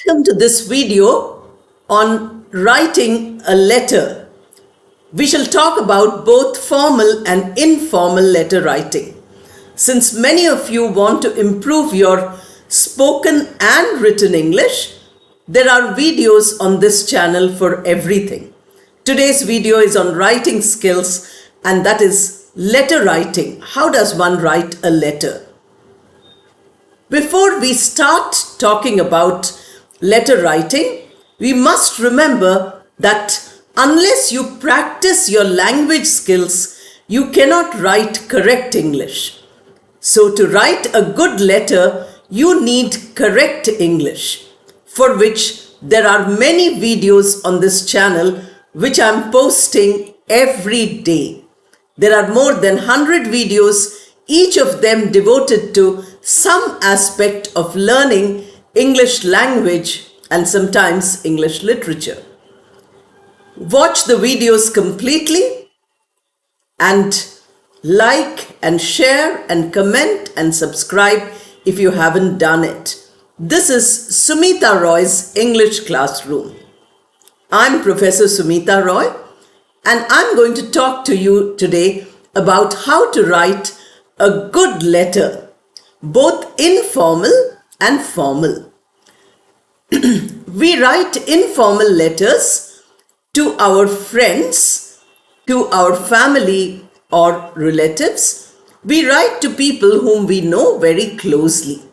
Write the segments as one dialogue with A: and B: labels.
A: Welcome to this video on writing a letter. We shall talk about both formal and informal letter writing. Since many of you want to improve your spoken and written English, there are videos on this channel for everything. Today's video is on writing skills, and that is letter writing. How does one write a letter? Before we start talking about letter writing, we must remember that unless you practice your language skills, you cannot write correct English. So to write a good letter, you need correct English, for which there are many videos on this channel which I am posting every day. There are more than 100 videos, each of them devoted to some aspect of learning English language and sometimes English literature. Watch the videos completely and like and share and comment and subscribe if you haven't done it. This is Sumita Roy's English classroom. I'm Professor Sumita Roy, and I'm going to talk to you today about how to write a good letter, both informal and formal. We write informal letters to our friends, to our family or relatives. We write to people whom we know very closely.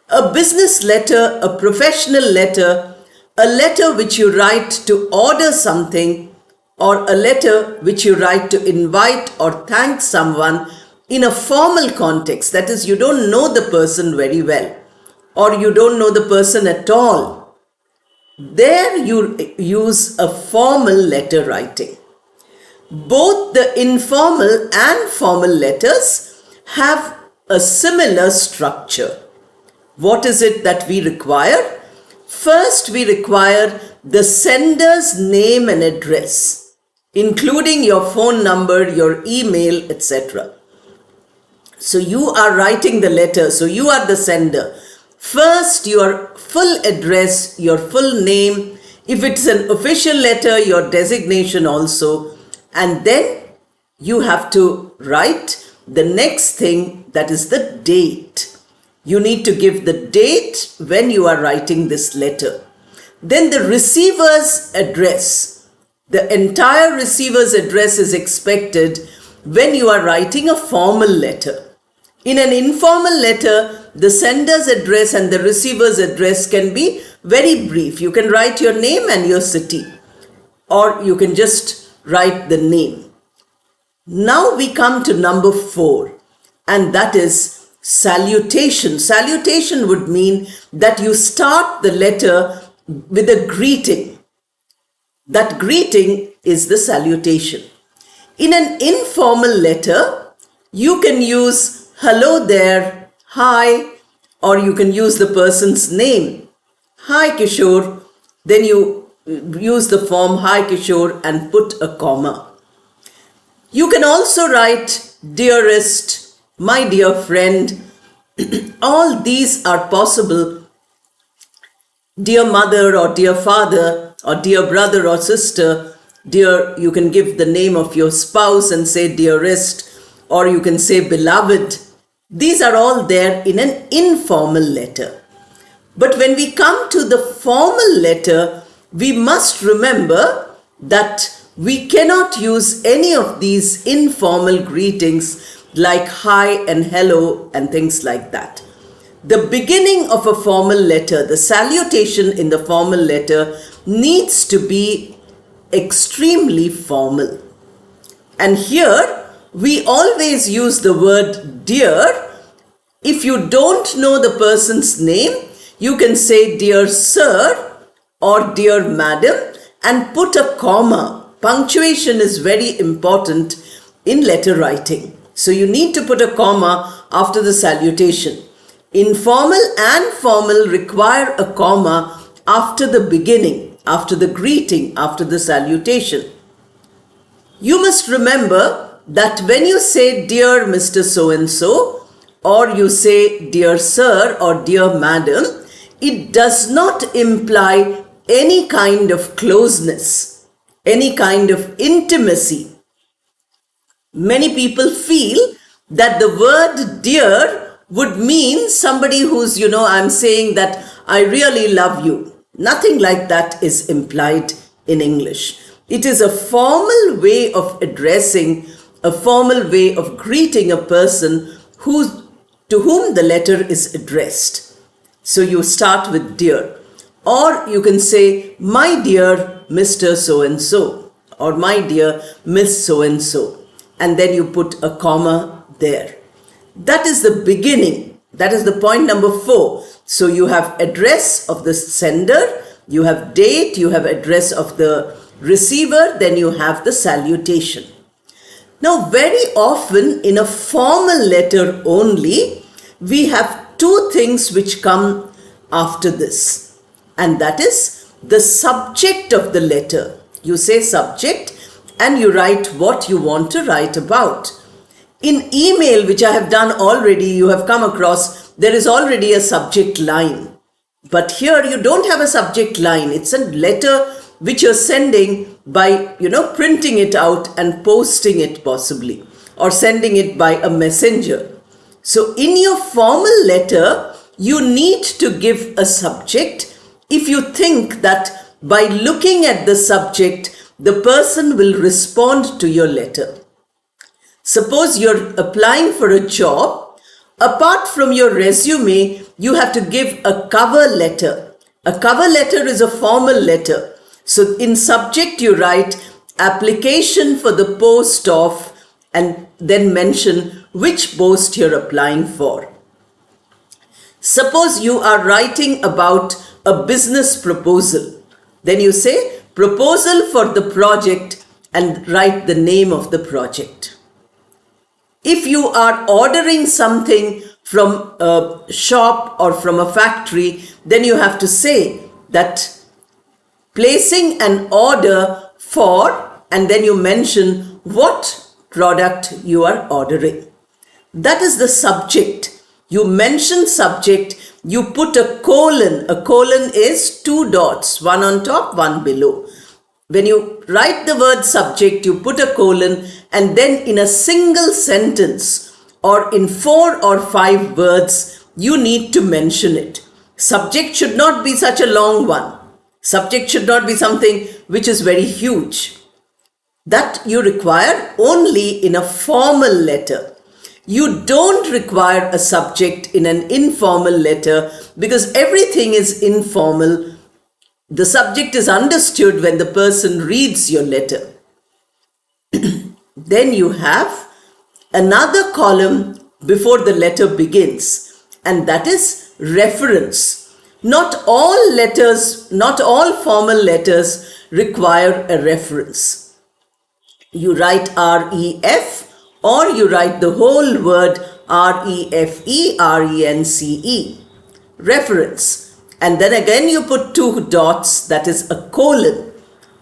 A: A business letter, a professional letter, a letter which you write to order something, or a letter which you write to invite or thank someone in a formal context, that is, you don't know the person very well, or you don't know the person at all. There you use a formal letter writing. Both the informal and formal letters have a similar structure. What is it that we require? First, we require the sender's name and address, including your phone number, your email, etc. So you are writing the letter, so you are the sender. First, your full address, your full name, if it's an official letter, your designation also, and then you have to write the next thing, that is the date. You need to give the date when you are writing this letter. Then the receiver's address. The entire receiver's address is expected when you are writing a formal letter. In an informal letter, the sender's address and the receiver's address can be very brief. You can write your name and your city, or you can just write the name. Now we come to number 4, and that is salutation. Salutation would mean that you start the letter with a greeting. That greeting is the salutation. In an informal letter, you can use hello there, hi, or you can use the person's name. Hi Kishore. Then you use the form hi Kishore and put a comma. You can also write dearest, my dear friend. All these are possible. Dear mother or dear father or dear brother or sister. Dear, you can give the name of your spouse and say dearest, or you can say beloved. These are all there in an informal letter. But when we come to the formal letter, we must remember that we cannot use any of these informal greetings like hi and hello and things like that. The beginning of a formal letter, the salutation in the formal letter, needs to be extremely formal. And here we always use the word dear. If you don't know the person's name, you can say dear sir or dear madam and put a comma. Punctuation is very important in letter writing. So you need to put a comma after the salutation. Informal and formal require a comma after the beginning, after the greeting, after the salutation. You must remember that when you say dear Mr. So-and-so, or you say dear sir or dear madam, it does not imply any kind of closeness, any kind of intimacy. Many people feel that the word dear would mean somebody who's, I'm saying that I really love you. Nothing like that is implied in English. It is a formal way of addressing, a formal way of greeting a person to whom the letter is addressed. So you start with dear. Or you can say, my dear Mr. So-and-so, or my dear Miss So-and-so. And then you put a comma there. That is the beginning. That is the point number 4. So you have address of the sender, you have date, you have address of the receiver, then you have the salutation. Now, very often in a formal letter only, we have 2 things which come after this. And that is the subject of the letter. You say subject and you write what you want to write about. In email, which I have done already, you have come across, there is already a subject line. But here you don't have a subject line. It's a letter which you're sending by, printing it out and posting it possibly, or sending it by a messenger. So in your formal letter, you need to give a subject if you think that by looking at the subject, the person will respond to your letter. Suppose you're applying for a job. Apart from your resume, you have to give a cover letter. A cover letter is a formal letter. So in subject, you write application for the post of, and then mention which post you're applying for. Suppose you are writing about a business proposal. Then you say proposal for the project and write the name of the project. If you are ordering something from a shop or from a factory, then you have to say that placing an order for, and then you mention what product you are ordering. That is the subject. You mention subject, you put a colon. A colon is 2 dots, one on top, one below. When you write the word subject, you put a colon, and then in a single sentence or in 4 or 5 words, you need to mention it. Subject should not be such a long one. Subject should not be something which is very huge. That you require only in a formal letter. You don't require a subject in an informal letter because everything is informal. The subject is understood when the person reads your letter. Then you have another column before the letter begins, and that is reference. Not all letters, not all formal letters require a reference. You write REF or you write the whole word REFE, RENCE. Reference. And then again you put 2 dots, that is a colon.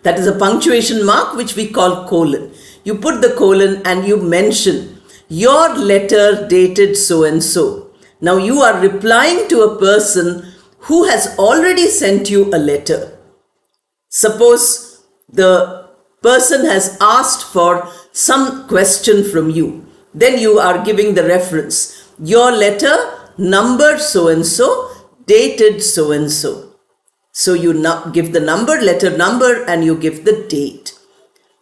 A: That is a punctuation mark which we call colon. You put the colon and you mention your letter dated so and so. Now you are replying to a person who has already sent you a letter. Suppose the person has asked for some question from you. Then you are giving the reference. Your letter number so and so, dated so and so. So you give the number, letter number, and you give the date.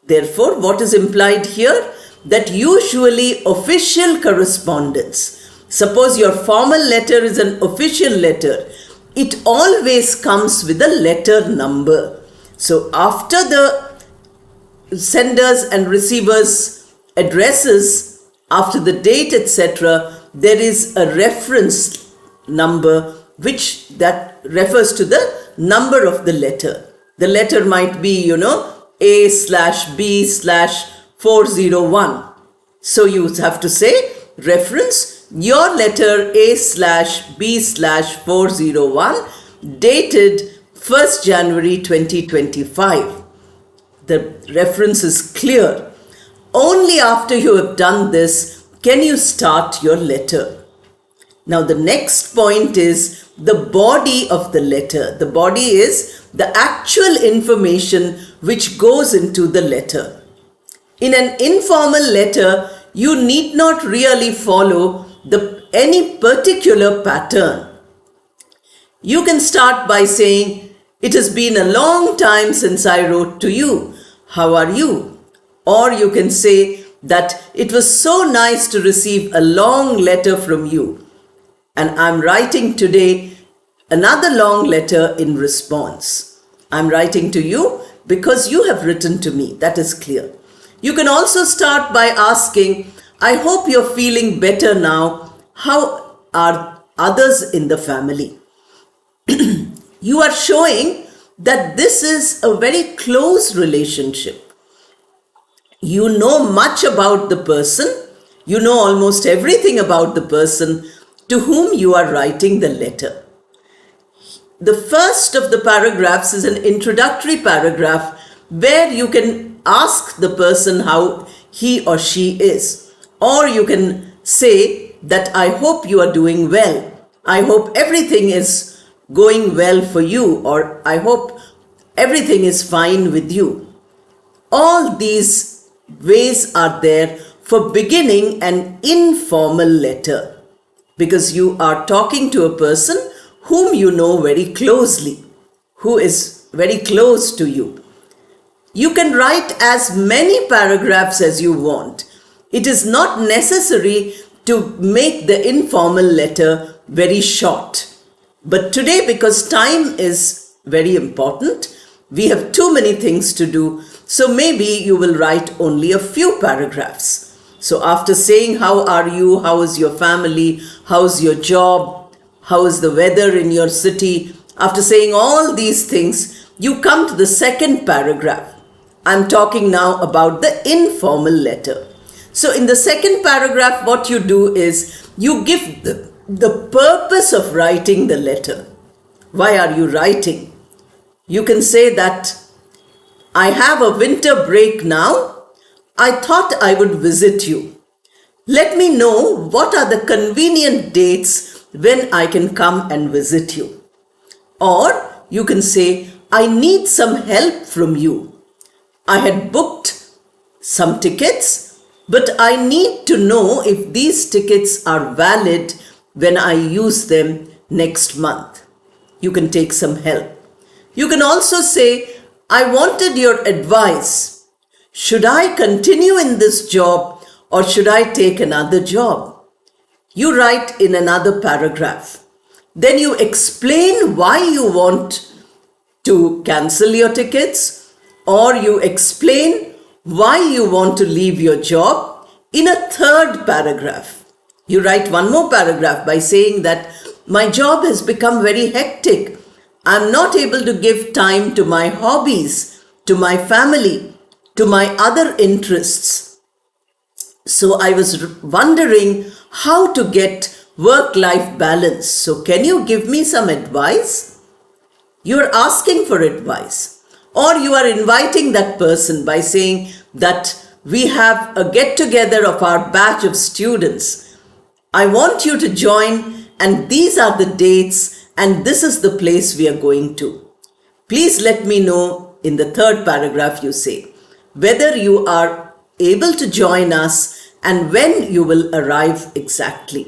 A: Therefore, what is implied here? That usually official correspondence. Suppose your formal letter is an official letter. It always comes with a letter number. So after the senders and receivers addresses, after the date, etc., there is a reference number which that refers to the number of the letter. The letter might be, A/B/401. So you have to say reference your letter A/B/401 dated 1st January 2025. The reference is clear. Only after you have done this can you start your letter. Now, the next point is the body of the letter. The body is the actual information which goes into the letter. In an informal letter, you need not really follow any particular pattern. You can start by saying, "It has been a long time since I wrote to you. How are you?" Or you can say that it was so nice to receive a long letter from you, and I'm writing today another long letter in response. I'm writing to you because you have written to me. That is clear. You can also start by asking, "I hope you're feeling better now. How are others in the family?" You are showing that this is a very close relationship. You know much about the person. You know almost everything about the person to whom you are writing the letter. The first of the paragraphs is an introductory paragraph where you can ask the person how he or she is. Or you can say that, "I hope you are doing well. I hope everything is going well for you," or "I hope everything is fine with you." All these ways are there for beginning an informal letter, because you are talking to a person whom you know very closely, who is very close to you. You can write as many paragraphs as you want. It is not necessary to make the informal letter very short. But today, because time is very important, we have too many things to do. So maybe you will write only a few paragraphs. So after saying, "How are you? How is your family? How's your job? How is the weather in your city?" After saying all these things, you come to the second paragraph. I'm talking now about the informal letter. So in the second paragraph, what you do is you give the purpose of writing the letter. Why are you writing? You can say that, "I have a winter break now. I thought I would visit you. Let me know what are the convenient dates when I can come and visit you." Or you can say, "I need some help from you. I had booked some tickets, but I need to know if these tickets are valid when I use them next month. You can take some help." You can also say, "I wanted your advice. Should I continue in this job or should I take another job?" You write in another paragraph. Then you explain why you want to cancel your tickets, or you explain why you want to leave your job in a third paragraph. You write one more paragraph by saying that, "My job has become very hectic. I'm not able to give time to my hobbies, to my family, to my other interests. So I was wondering how to get work-life balance. So can you give me some advice?" You are asking for advice. Or you are inviting that person by saying that, "We have a get-together of our batch of students. I want you to join, and these are the dates, and this is the place we are going to. Please let me know," in the third paragraph you say, "whether you are able to join us and when you will arrive exactly."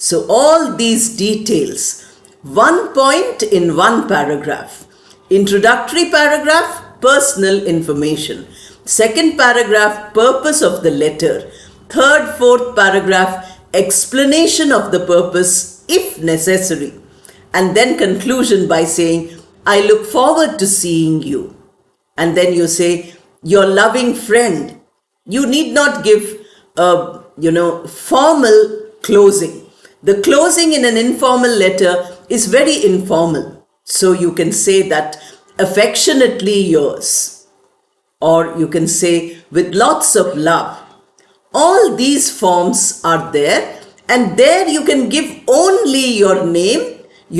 A: So all these details, one point in one paragraph. Introductory paragraph, personal information. Second paragraph, purpose of the letter. Third, fourth paragraph, explanation of the purpose if necessary. And then conclusion by saying, "I look forward to seeing you." And then you say, "Your loving friend." You need not give a formal closing. The closing in an informal letter is very informal. So you can say that, "Affectionately yours," or you can say, "With lots of love." All these forms are there, and there you can give only your name,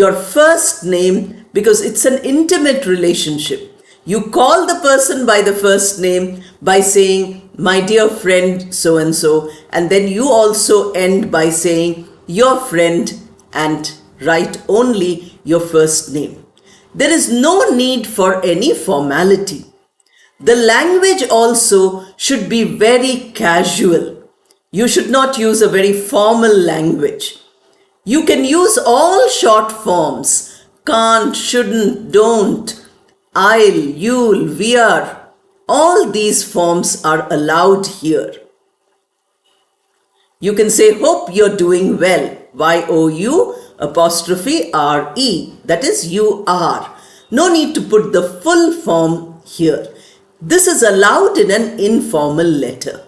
A: your first name, because it's an intimate relationship. You call the person by the first name by saying, "My dear friend so and so," and then you also end by saying, "Your friend and write only your first name. There is no need for any formality. The language also should be very casual. You should not use a very formal language. You can use all short forms: can't, shouldn't, don't, I'll, you'll, we are. All these forms are allowed here. You can say, hope you're doing well. Y-O-U''RE. That is, you are. No need to put the full form here. This is allowed in an informal letter.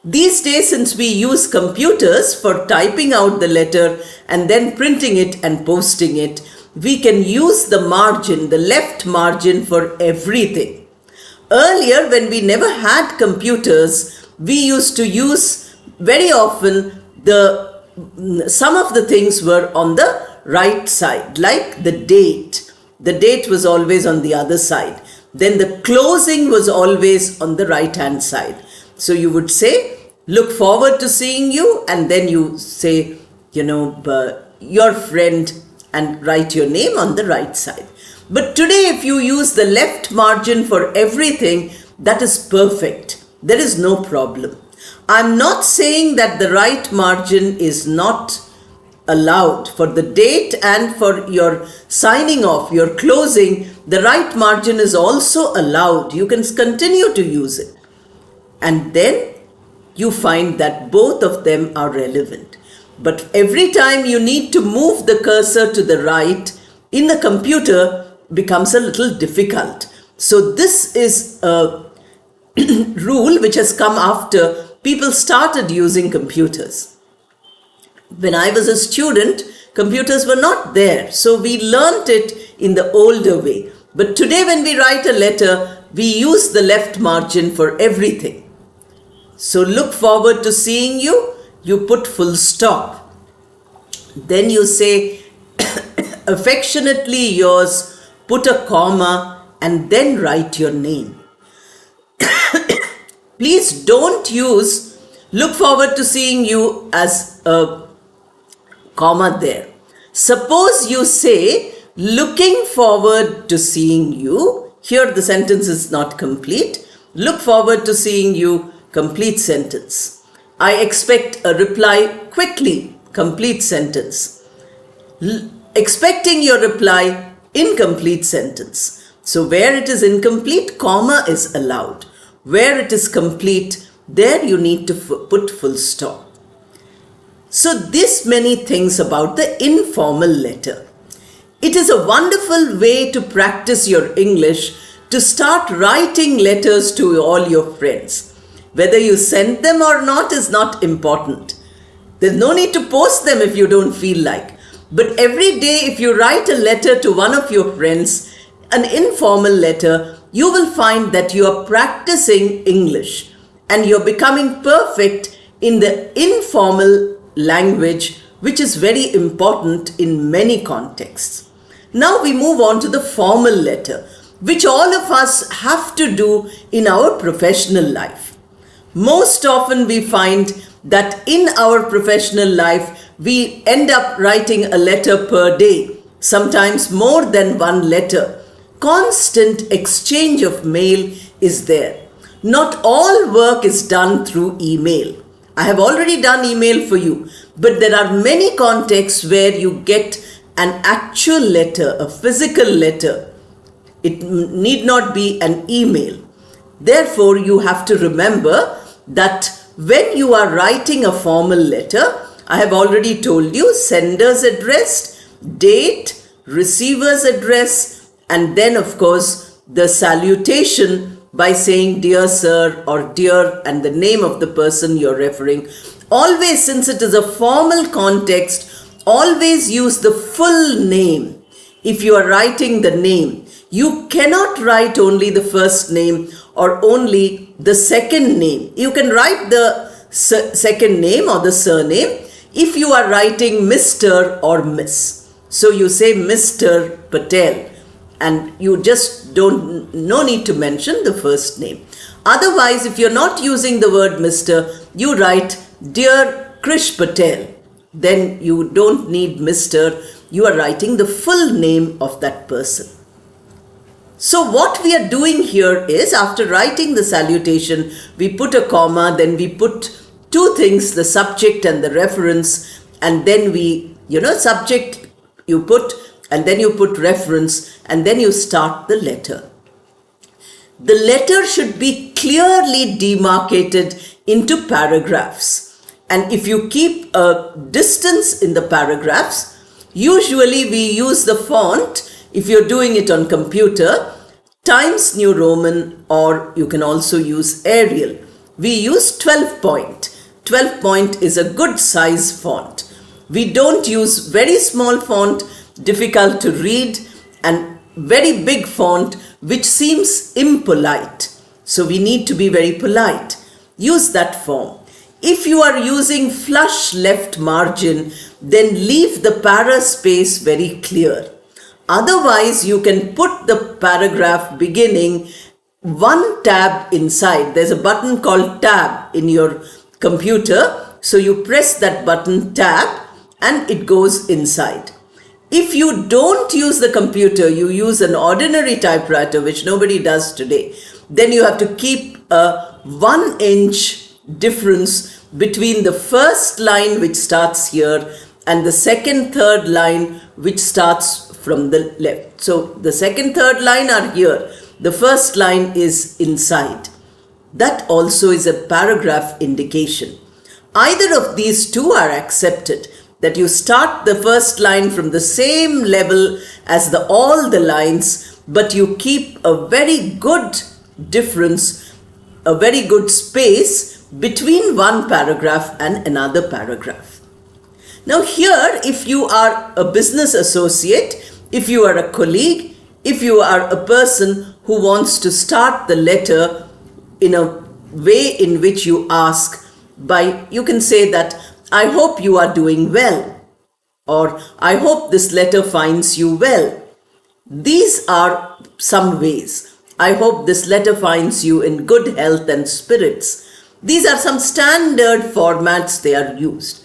A: These days, since we use computers for typing out the letter and then printing it and posting it, we can use the margin, the left margin, for everything. Earlier, when we never had computers, we used to use very often some of the things were on the right side, like the date. The date was always on the other side. Then the closing was always on the right hand side. So you would say, look forward to seeing you, and then you say, your friend, and write your name on the right side. But today, if you use the left margin for everything, that is perfect. There is no problem. I'm not saying that the right margin is not allowed. For the date and for your signing off, your closing, the right margin is also allowed. You can continue to use it. And then you find that both of them are relevant. But every time you need to move the cursor to the right in the computer becomes a little difficult. So this is a rule which has come after people started using computers. When I was a student, computers were not there. So we learnt it in the older way. But today when we write a letter, we use the left margin for everything. So look forward to seeing you. You put full stop. Then you say, affectionately yours, put a comma, and then write your name. Please don't use look forward to seeing you as a comma there. Suppose you say, looking forward to seeing you. Here the sentence is not complete. Look forward to seeing you, complete sentence. I expect a reply quickly, complete sentence. Expecting your reply, incomplete sentence. So where it is incomplete, comma is allowed. Where it is complete, there you need to put full stop. So this many things about the informal letter. It is a wonderful way to practice your English, to start writing letters to all your friends. Whether you send them or not is not important. There's no need to post them if you don't feel like. But every day if you write a letter to one of your friends, an informal letter, you will find that you are practicing English and you're becoming perfect in the informal language, which is very important in many contexts. Now we move on to the formal letter, which all of us have to do in our professional life. Most often we find that in our professional life, we end up writing a letter per day, sometimes more than one letter. Constant exchange of mail is there. Not all work is done through email. I have already done email for you, but there are many contexts where you get an actual letter, a physical letter. It need not be an email. Therefore, you have to remember that when you are writing a formal letter, I have already told you sender's address, date, receiver's address, and then of course the salutation by saying dear sir or dear and the name of the person you're referring. Always, since it is a formal context, always use the full name. If you are writing the name, you cannot write only the first name or only the second name. You can write the second name or the surname if you are writing Mr. or Miss. So you say Mr. Patel and you just no need to mention the first name. Otherwise, if you're not using the word Mr., you write Dear Krish Patel then you don't need Mr. You are writing the full name of that person. So what we are doing here is, after writing the salutation, we put a comma, then we put two things, the subject and the reference, and then we, subject you put, and then you put reference, and then you start the letter. The letter should be clearly demarcated into paragraphs. And if you keep a distance in the paragraphs, usually we use the font, if you're doing it on computer, Times New Roman, or you can also use Arial. We use 12 point. 12 point is a good size font. We don't use very small font, difficult to read, and very big font which seems impolite. So we need to be very polite. Use that form. If you are using flush left margin, then leave the para space very clear. Otherwise, you can put the paragraph beginning one tab inside. There's a button called tab in your computer. So you press that button tab and it goes inside. If you don't use the computer, you use an ordinary typewriter, which nobody does today, then you have to keep a 1 inch difference between the first line which starts here and the second, third line which starts from the left. So the second, third line are here. The first line is inside. That also is a paragraph indication. Either of these two are accepted, that you start the first line from the same level as all the lines, but you keep a very good difference, a very good space between one paragraph and another paragraph. Now here, if you are a business associate, if you are a colleague, if you are a person who wants to start the letter in a way in which you ask you can say that, I hope you are doing well, or I hope this letter finds you well. These are some ways. I hope this letter finds you in good health and spirits. These are some standard formats they are used.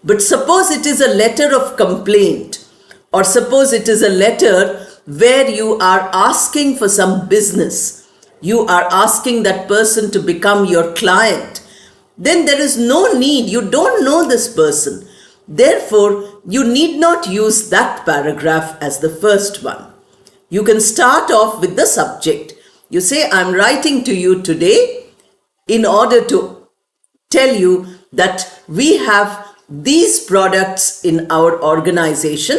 A: But suppose it is a letter of complaint, or suppose it is a letter where you are asking for some business. You are asking that person to become your client. Then there is no need. You don't know this person. Therefore, you need not use that paragraph as the first one. You can start off with the subject. You say, I'm writing to you today in order to tell you that we have these products in our organization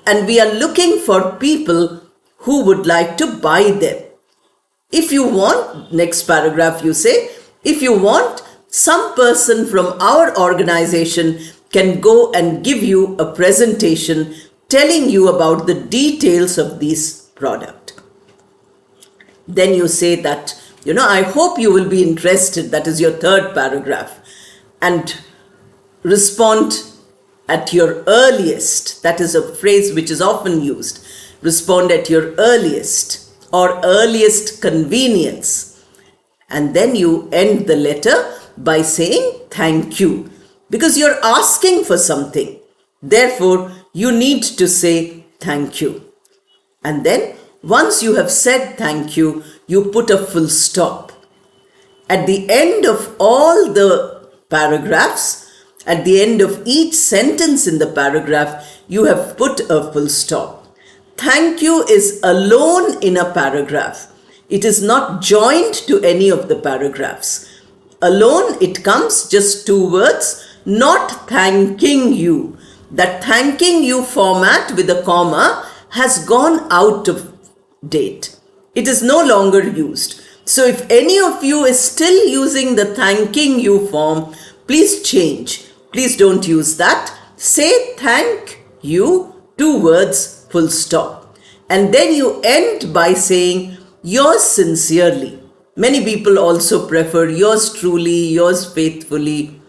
A: and we are looking for people who would like to buy them. If you want, next paragraph you say, if you want, some person from our organization can go and give you a presentation telling you about the details of this product. Then you say that, I hope you will be interested. That is your third paragraph. And respond at your earliest. That is a phrase which is often used. Respond at your earliest or earliest convenience. And then you end the letter by saying thank you, because you're asking for something. Therefore, you need to say thank you. And then once you have said thank you, you put a full stop. At the end of all the paragraphs, at the end of each sentence in the paragraph, you have put a full stop. Thank you is alone in a paragraph. It is not joined to any of the paragraphs. Alone, it comes just two words, not thanking you. That thanking you format with a comma has gone out of date. It is no longer used. So if any of you is still using the thanking you form, please change. Please don't use that. Say thank you, two words, full stop. And then you end by saying yours sincerely. Many people also prefer yours truly, yours faithfully,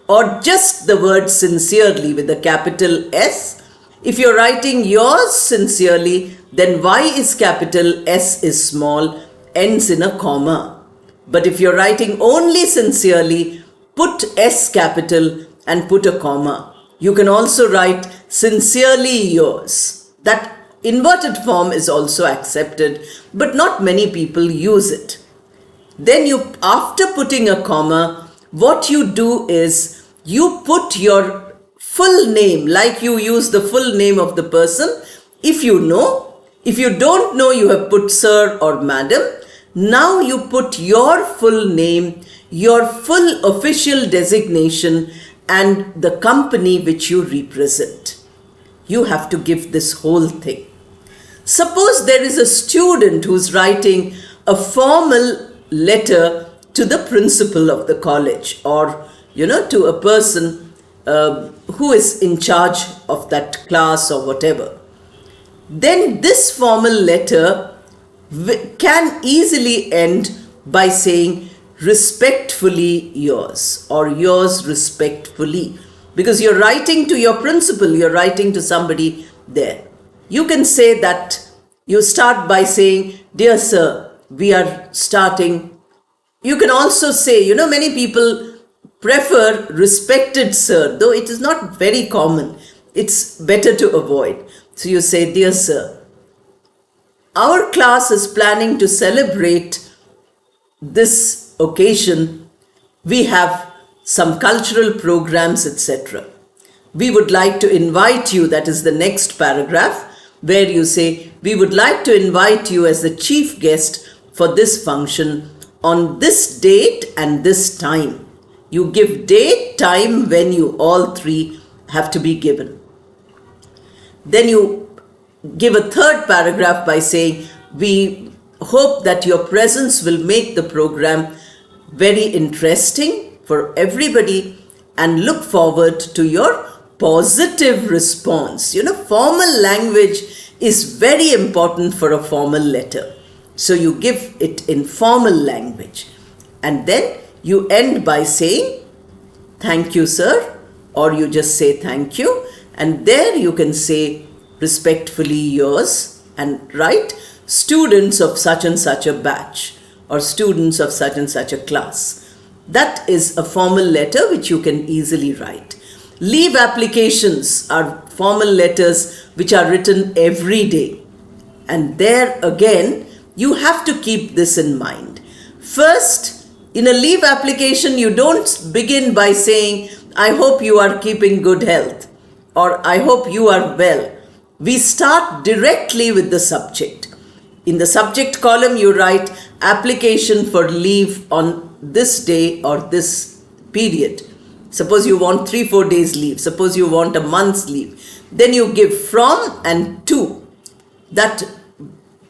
A: or just the word sincerely with a capital S. If you're writing yours sincerely, then Y is capital, S is small, ends in a comma. But if you're writing only sincerely, put S capital and put a comma. You can also write sincerely yours. That inverted form is also accepted, but not many people use it. Then you, after putting a comma, what you do is you put your full name, like you use the full name of the person. If you know, if you don't know, you have put sir or madam. Now you put your full name, your full official designation, and the company which you represent. You have to give this whole thing. Suppose there is a student who's writing a formal letter to the principal of the college, or to a person who is in charge of that class or whatever. Then this formal letter can easily end by saying respectfully yours, or yours respectfully, because you're writing to your principal, you're writing to somebody there. You can say that, you start by saying, dear sir, we are starting. You can also say, many people prefer respected sir, though it is not very common. It's better to avoid. So you say, dear sir, our class is planning to celebrate this occasion. We have some cultural programs, etc. We would like to invite you, that is the next paragraph, where you say, we would like to invite you as the chief guest for this function on this date and this time. You give date, time, venue, all three have to be given. Then you give a third paragraph by saying, we hope that your presence will make the program very interesting for everybody and look forward to your positive response. Formal language is very important for a formal letter. So you give it in formal language. And then you end by saying, thank you, sir, or you just say thank you. And there you can say respectfully yours and write students of such and such a batch, or students of such and such a class. That is a formal letter which you can easily write. Leave applications are formal letters which are written every day. And there again, you have to keep this in mind. First, in a leave application, you don't begin by saying, I hope you are keeping good health, or I hope you are well. We start directly with the subject. In the subject column, you write application for leave on this day or this period. Suppose you want 3-4 days leave. Suppose you want a month's leave. Then you give from and to. That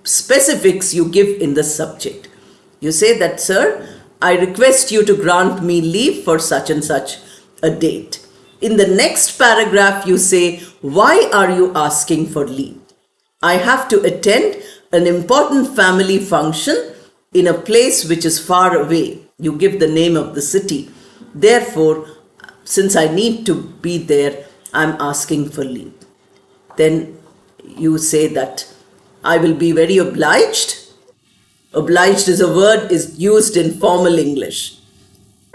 A: specifics you give in the subject. You say that, sir, I request you to grant me leave for such and such a date. In the next paragraph, you say, why are you asking for leave? I have to attend an important family function in a place which is far away. You give the name of the city. Therefore, since I need to be there, I'm asking for leave. Then you say that I will be very obliged. Obliged is a word is used in formal English.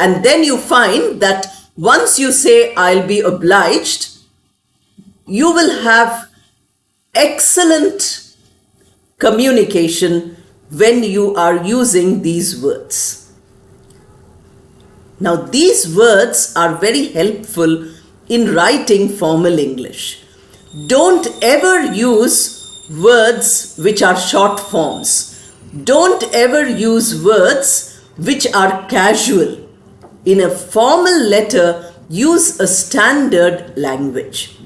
A: And then you find that once you say I'll be obliged, you will have excellent communication when you are using these words. Now, these words are very helpful in writing formal English. Don't ever use words which are short forms. Don't ever use words which are casual. In a formal letter, use a standard language.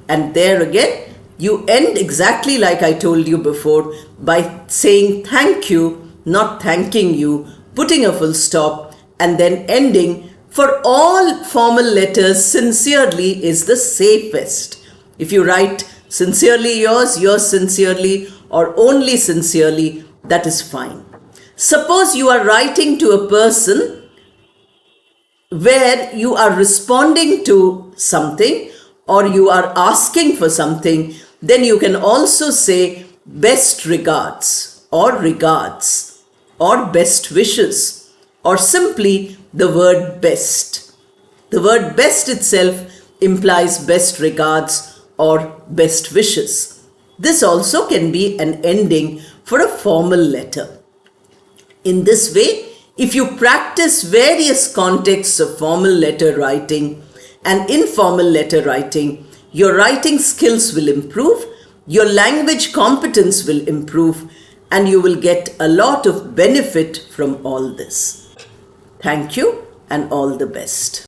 A: And there again, you end exactly like I told you before by saying thank you, not thanking you, putting a full stop, and then ending. For all formal letters, sincerely is the safest. If you write sincerely yours, yours sincerely, or only sincerely, that is fine. Suppose you are writing to a person where you are responding to something or you are asking for something, then you can also say best regards or best wishes, or simply the word best. The word best itself implies best regards or best wishes. This also can be an ending for a formal letter. In this way, if you practice various contexts of formal letter writing and informal letter writing, your writing skills will improve, your language competence will improve, and you will get a lot of benefit from all this. Thank you and all the best.